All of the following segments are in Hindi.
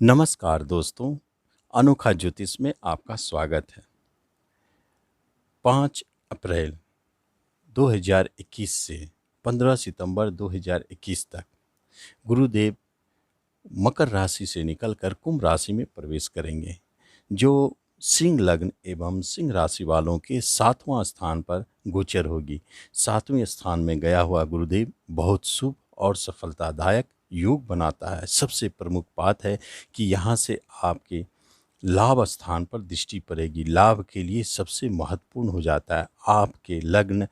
नमस्कार दोस्तों, अनोखा ज्योतिष में आपका स्वागत है। 5 अप्रैल 2021 से 15 सितंबर 2021 तक गुरुदेव मकर राशि से निकलकर कुंभ राशि में प्रवेश करेंगे, जो सिंह लग्न एवं सिंह राशि वालों के 7वां स्थान पर गोचर होगी। 7वें स्थान में गया हुआ गुरुदेव बहुत शुभ और सफलतादायक योग बनाता है। सबसे प्रमुख बात है कि यहाँ से आपके लाभ स्थान पर दृष्टि पड़ेगी। लाभ के लिए सबसे महत्वपूर्ण हो जाता है, आपके लग्न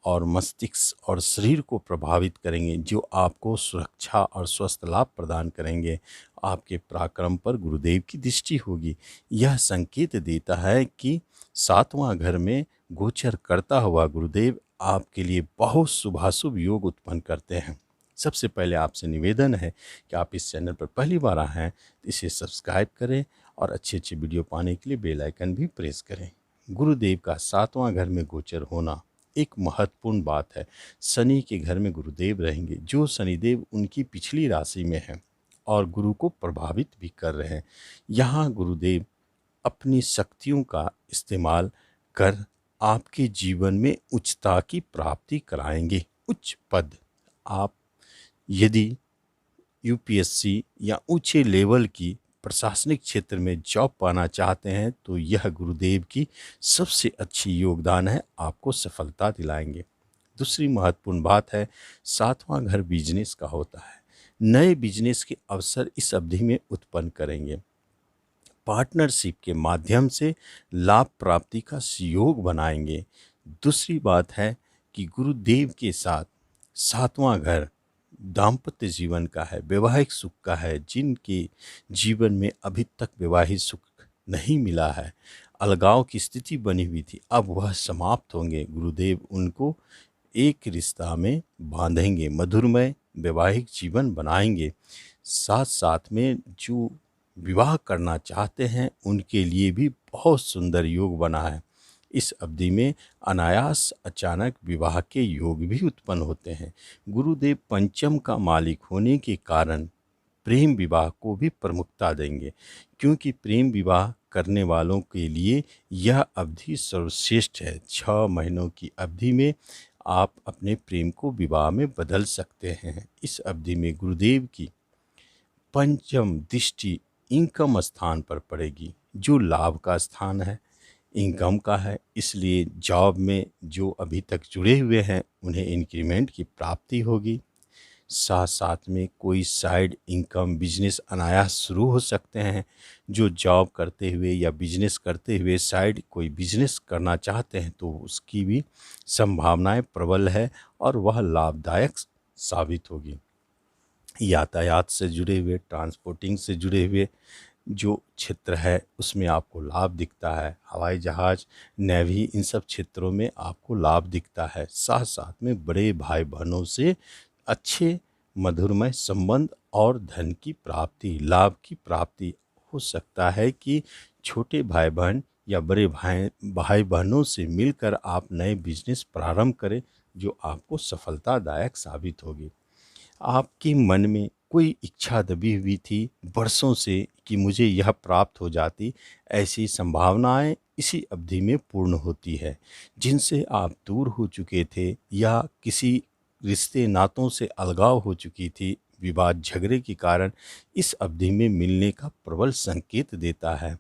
और मस्तिष्क और शरीर को प्रभावित करेंगे, जो आपको सुरक्षा और स्वस्थ लाभ प्रदान करेंगे। आपके पराक्रम पर गुरुदेव की दृष्टि होगी। यह संकेत देता है कि 7वां घर में गोचर करता हुआ गुरुदेव आपके लिए बहुत शुभाशुभ योग उत्पन्न करते हैं। सबसे पहले आपसे निवेदन है कि आप इस चैनल पर पहली बार आए हैं तो इसे सब्सक्राइब करें और अच्छे वीडियो पाने के लिए बेल आइकन भी प्रेस करें। गुरुदेव का 7वां घर में गोचर होना एक महत्वपूर्ण बात है। शनि के घर में गुरुदेव रहेंगे, जो शनिदेव उनकी पिछली राशि में हैं और गुरु को प्रभावित भी कर रहे हैं। यहाँ गुरुदेव अपनी शक्तियों का इस्तेमाल कर आपके जीवन में उच्चता की प्राप्ति कराएंगे। उच्च पद, आप यदि यूपीएससी या ऊंचे लेवल की प्रशासनिक क्षेत्र में जॉब पाना चाहते हैं तो यह गुरुदेव की सबसे अच्छी योगदान है, आपको सफलता दिलाएंगे। दूसरी महत्वपूर्ण बात है, 7वां घर बिजनेस का होता है। नए बिजनेस के अवसर इस अवधि में उत्पन्न करेंगे। पार्टनरशिप के माध्यम से लाभ प्राप्ति का योग बनाएंगे। दूसरी बात है कि गुरुदेव के साथ 7वां घर दाम्पत्य जीवन का है, वैवाहिक सुख का है। जिनके जीवन में अभी तक वैवाहिक सुख नहीं मिला है, अलगाव की स्थिति बनी हुई थी, अब वह समाप्त होंगे। गुरुदेव उनको एक रिश्ता में बांधेंगे, मधुरमय वैवाहिक जीवन बनाएंगे। साथ साथ में जो विवाह करना चाहते हैं उनके लिए भी बहुत सुंदर योग बना है। इस अवधि में अनायास अचानक विवाह के योग भी उत्पन्न होते हैं। गुरुदेव पंचम का मालिक होने के कारण प्रेम विवाह को भी प्रमुखता देंगे, क्योंकि प्रेम विवाह करने वालों के लिए यह अवधि सर्वश्रेष्ठ है। 6 महीनों की अवधि में आप अपने प्रेम को विवाह में बदल सकते हैं। इस अवधि में गुरुदेव की पंचम दृष्टि इनकम स्थान पर पड़ेगी, जो लाभ का स्थान है, इनकम का है। इसलिए जॉब में जो अभी तक जुड़े हुए हैं उन्हें इंक्रीमेंट की प्राप्ति होगी। साथ साथ में कोई साइड इनकम बिजनेस अनायास शुरू हो सकते हैं। जो जॉब करते हुए या बिजनेस करते हुए साइड कोई बिजनेस करना चाहते हैं तो उसकी भी संभावनाएं प्रबल है और वह लाभदायक साबित होगी। यातायात से जुड़े हुए, ट्रांसपोर्टिंग से जुड़े हुए जो क्षेत्र है उसमें आपको लाभ दिखता है। हवाई जहाज़, नेवी, इन सब क्षेत्रों में आपको लाभ दिखता है। साथ साथ में बड़े भाई बहनों से अच्छे मधुरमय संबंध और धन की प्राप्ति, लाभ की प्राप्ति हो सकता है कि छोटे भाई बहन या बड़े भाई बहनों से मिलकर आप नए बिजनेस प्रारंभ करें, जो आपको सफलतादायक साबित होगी। आपके मन में कोई इच्छा दबी हुई थी बरसों से कि मुझे यह प्राप्त हो जाती, ऐसी संभावनाएं इसी अवधि में पूर्ण होती है। जिनसे आप दूर हो चुके थे या किसी रिश्ते नातों से अलगाव हो चुकी थी विवाद झगड़े के कारण, इस अवधि में मिलने का प्रबल संकेत देता है।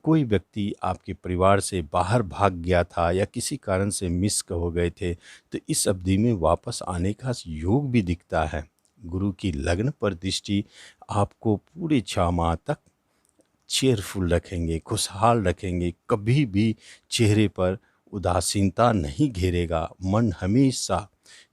कोई व्यक्ति आपके परिवार से बाहर भाग गया था या किसी कारण से मिस हो गए थे तो इस अवधि में वापस आने का योग भी दिखता है। गुरु की लग्न पर दृष्टि आपको पूरे 6 माह तक चेयरफुल रखेंगे, खुशहाल रखेंगे। कभी भी चेहरे पर उदासीनता नहीं घेरेगा। मन हमेशा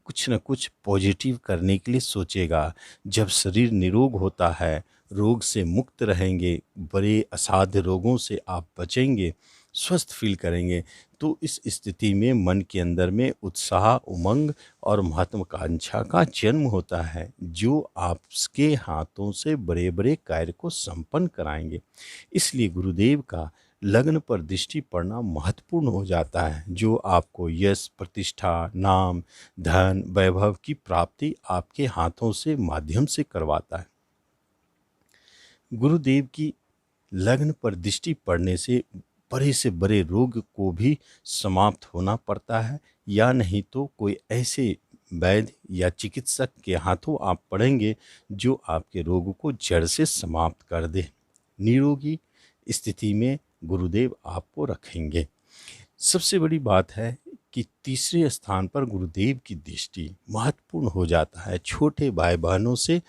कुछ न कुछ पॉजिटिव करने के लिए सोचेगा। जब शरीर निरोग होता है, रोग से मुक्त रहेंगे, बड़े असाध्य रोगों से आप बचेंगे, स्वस्थ फील करेंगे। तो इस स्थिति में मन के अंदर में उत्साह, उमंग और महत्वाकांक्षा का जन्म होता है, जो आपके हाथों से बड़े बड़े कार्य को संपन्न कराएंगे। इसलिए गुरुदेव का लग्न पर दृष्टि पड़ना महत्वपूर्ण हो जाता है, जो आपको यश, प्रतिष्ठा, नाम, धन, वैभव की प्राप्ति आपके हाथों से माध्यम से करवाता है। गुरुदेव की लग्न पर दृष्टि पड़ने से बड़े से बड़े रोग को भी समाप्त होना पड़ता है, या नहीं तो कोई ऐसे वैद्य या चिकित्सक के हाथों आप पड़ेंगे जो आपके रोग को जड़ से समाप्त कर दे। निरोगी स्थिति में गुरुदेव आपको रखेंगे। सबसे बड़ी बात है कि तीसरे स्थान पर गुरुदेव की दृष्टि महत्वपूर्ण हो जाता है। छोटे भाई बहनों से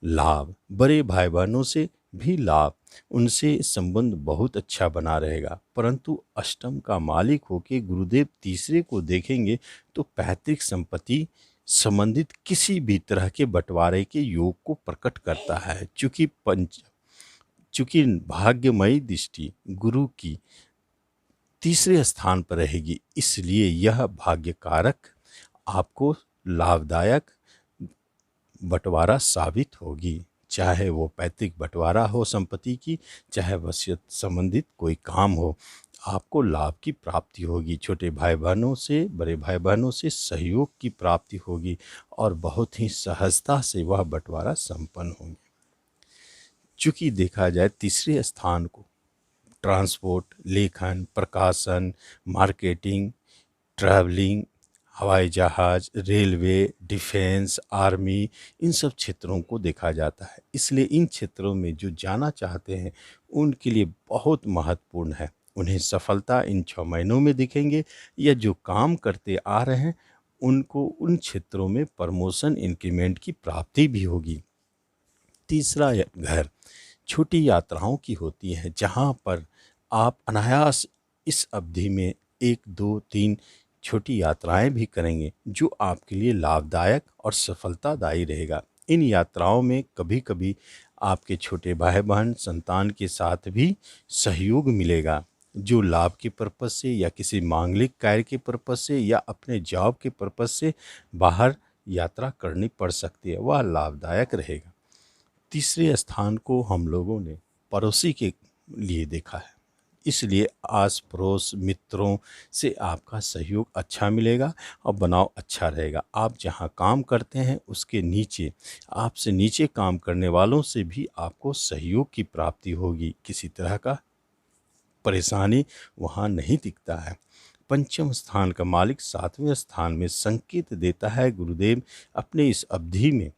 लाभ, बड़े भाई बहनों से भी लाभ, उनसे संबंध बहुत अच्छा बना रहेगा। परंतु अष्टम का मालिक होके गुरुदेव तीसरे को देखेंगे तो पैतृक संपत्ति संबंधित किसी भी तरह के बंटवारे के योग को प्रकट करता है। चूंकि भाग्यमयी दृष्टि गुरु की तीसरे स्थान पर रहेगी, इसलिए यह भाग्यकारक आपको लाभदायक बंटवारा साबित होगी। चाहे वो पैतृक बंटवारा हो संपत्ति की, चाहे वसीयत संबंधित कोई काम हो, आपको लाभ की प्राप्ति होगी। छोटे भाई बहनों से, बड़े भाई बहनों से सहयोग की प्राप्ति होगी और बहुत ही सहजता से वह बंटवारा संपन्न होंगे। चूँकि देखा जाए तीसरे स्थान को ट्रांसपोर्ट, लेखन, प्रकाशन, मार्केटिंग, ट्रैवलिंग, हवाई जहाज, रेलवे, डिफेंस, आर्मी, इन सब क्षेत्रों को देखा जाता है। इसलिए इन क्षेत्रों में जो जाना चाहते हैं उनके लिए बहुत महत्वपूर्ण है। उन्हें सफलता इन 6 महीनों में दिखेंगे, या जो काम करते आ रहे हैं उनको उन क्षेत्रों में प्रमोशन, इंक्रीमेंट की प्राप्ति भी होगी। तीसरा घर छोटी यात्राओं की होती है, जहाँ पर आप अनायास इस अवधि में 1, 2, 3 छोटी यात्राएं भी करेंगे जो आपके लिए लाभदायक और सफलतादायी रहेगा। इन यात्राओं में कभी कभी आपके छोटे भाई बहन, संतान के साथ भी सहयोग मिलेगा, जो लाभ के पर्पज़ से या किसी मांगलिक कार्य के पर्पज़ से या अपने जॉब के पर्पज़ से बाहर यात्रा करनी पड़ सकती है, वह लाभदायक रहेगा। तीसरे स्थान को हम लोगों ने पड़ोसी के लिए देखा है, इसलिए आस पड़ोस मित्रों से आपका सहयोग अच्छा मिलेगा और बनाव अच्छा रहेगा। आप जहां काम करते हैं उसके नीचे, आपसे नीचे काम करने वालों से भी आपको सहयोग की प्राप्ति होगी। किसी तरह का परेशानी वहां नहीं दिखता है। पंचम स्थान का मालिक 7वें स्थान में संकेत देता है गुरुदेव अपने इस अवधि में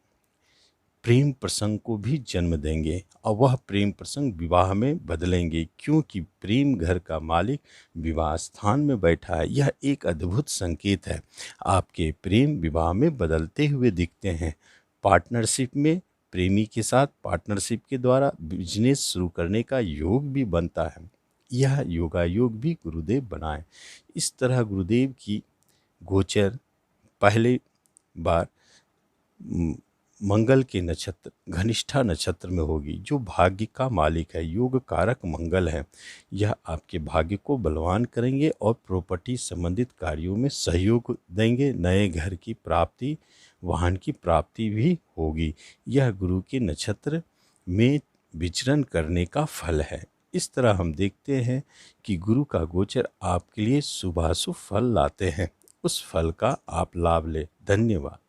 प्रेम प्रसंग को भी जन्म देंगे, और वह प्रेम प्रसंग विवाह में बदलेंगे, क्योंकि प्रेम घर का मालिक विवाह स्थान में बैठा है। यह एक अद्भुत संकेत है। आपके प्रेम विवाह में बदलते हुए दिखते हैं। पार्टनरशिप में प्रेमी के साथ पार्टनरशिप के द्वारा बिजनेस शुरू करने का योग भी बनता है। यह योगायोग भी गुरुदेव बनाए। इस तरह गुरुदेव की गोचर पहली बार मंगल के नक्षत्र घनिष्ठा नक्षत्र में होगी, जो भाग्य का मालिक है, योग कारक मंगल है। यह आपके भाग्य को बलवान करेंगे और प्रॉपर्टी संबंधित कार्यों में सहयोग देंगे। नए घर की प्राप्ति, वाहन की प्राप्ति भी होगी। यह गुरु के नक्षत्र में विचरण करने का फल है। इस तरह हम देखते हैं कि गुरु का गोचर आपके लिए शुभाशुभ फल लाते हैं। उस फल का आप लाभ लें। धन्यवाद।